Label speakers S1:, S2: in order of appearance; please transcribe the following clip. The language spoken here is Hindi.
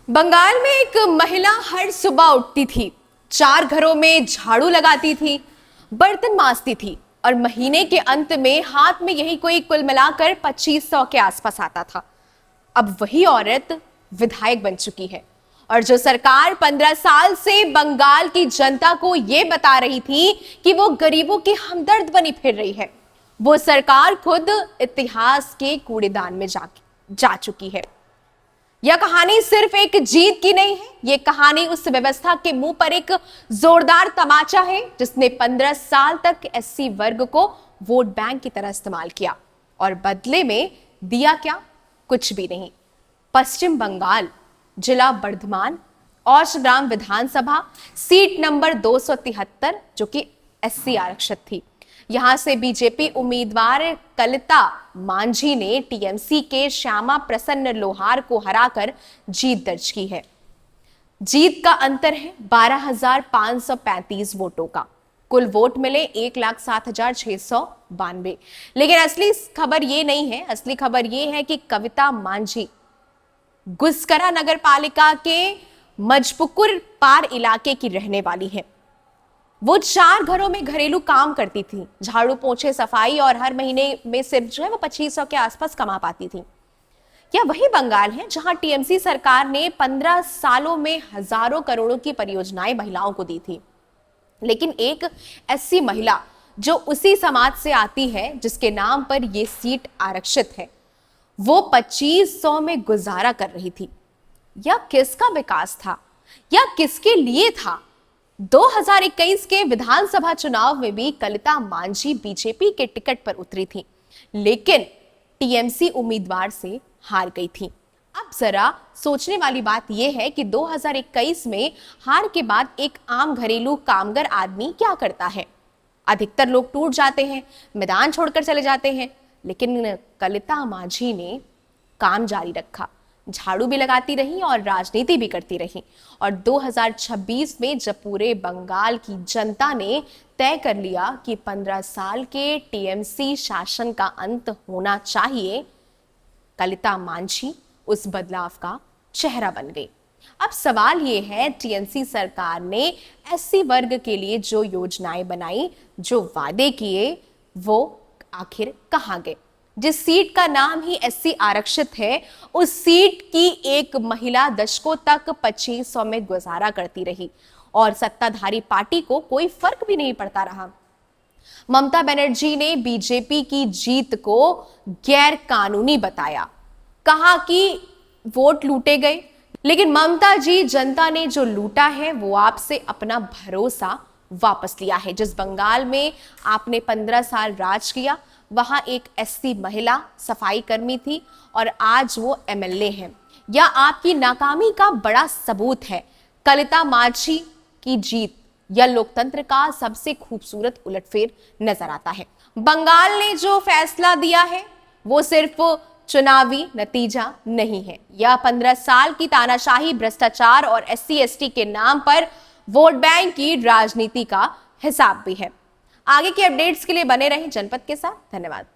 S1: बंगाल में एक महिला हर सुबह उठती थी, 4 घरों में झाड़ू लगाती थी, बर्तन मांजती थी और महीने के अंत में हाथ में यही कोई कुल मिलाकर 2500 के आसपास आता था। अब वही औरत विधायक बन चुकी है और जो सरकार 15 साल से बंगाल की जनता को यह बता रही थी कि वो गरीबों की हमदर्द बनी फिर रही है, वो सरकार खुद इतिहास के कूड़ेदान में जा चुकी है। यह कहानी सिर्फ एक जीत की नहीं है, यह कहानी उस व्यवस्था के मुंह पर एक जोरदार तमाचा है जिसने 15 साल तक एससी वर्ग को वोट बैंक की तरह इस्तेमाल किया और बदले में दिया क्या? कुछ भी नहीं। पश्चिम बंगाल, जिला बर्धमान, औशग्राम विधानसभा, सीट नंबर 273 जो कि एससी आरक्षित थी। यहां से बीजेपी उम्मीदवार कलिता मांझी ने टीएमसी के श्यामा प्रसन्न लोहार को हराकर जीत दर्ज की है। जीत का अंतर है 12,535 वोटों का। कुल वोट मिले 1,07,692। लेकिन असली खबर ये नहीं है, असली खबर ये है कि कविता मांझी गुस्करा नगर पालिका के मजपुकुर पार इलाके की रहने वाली है। वो 4 घरों में घरेलू काम करती थी, झाड़ू पोंछे सफाई, और हर महीने में सिर्फ जो है वो 2500 के आसपास कमा पाती थी। यह वही बंगाल है जहां टीएमसी सरकार ने 15 सालों में हजारों करोड़ों की परियोजनाएं महिलाओं को दी थी। लेकिन एक ऐसी महिला जो उसी समाज से आती है जिसके नाम पर यह सीट आरक्षित है, वो 2500 में गुजारा कर रही थी। यह किसका विकास था या किसके लिए था? 2021 के विधानसभा चुनाव में भी कलिता मांझी बीजेपी के टिकट पर उतरी थी, लेकिन टीएमसी उम्मीदवार से हार गई थी। अब जरा सोचने वाली बात यह है कि 2021 में हार के बाद एक आम घरेलू कामगार आदमी क्या करता है? अधिकतर लोग टूट जाते हैं, मैदान छोड़कर चले जाते हैं, लेकिन कलिता मांझी ने काम जारी रखा, झाड़ू भी लगाती रही और राजनीति भी करती रही। और 2026 में जब पूरे बंगाल की जनता ने तय कर लिया कि 15 साल के टीएमसी शासन का अंत होना चाहिए, कलिता मांझी उस बदलाव का चेहरा बन गई। अब सवाल यह है, टीएमसी सरकार ने एससी वर्ग के लिए जो योजनाएं बनाई, जो वादे किए, वो आखिर कहां गए? जिस सीट का नाम ही एससी आरक्षित है, उस सीट की एक महिला दशकों तक 2500 में गुजारा करती रही और सत्ताधारी पार्टी को कोई फर्क भी नहीं पड़ता रहा। ममता बनर्जी ने बीजेपी की जीत को गैर कानूनी बताया, कहा कि वोट लूटे गए। लेकिन ममता जी, जनता ने जो लूटा है वो आपसे अपना भरोसा वापस लिया है। जिस बंगाल में आपने 15 साल राज किया, वहां एक एससी महिला सफाई कर्मी थी और आज वो एमएलए हैं। यह आपकी नाकामी का बड़ा सबूत है। कलिता मांझी की जीत यह लोकतंत्र का सबसे खूबसूरत उलटफेर नजर आता है। बंगाल ने जो फैसला दिया है वो सिर्फ चुनावी नतीजा नहीं है, यह 15 साल की तानाशाही, भ्रष्टाचार और एससी एसटी के नाम पर वोट बैंक की राजनीति का हिसाब भी है। आगे की अपडेट्स के लिए बने रहें जनपद के साथ। धन्यवाद।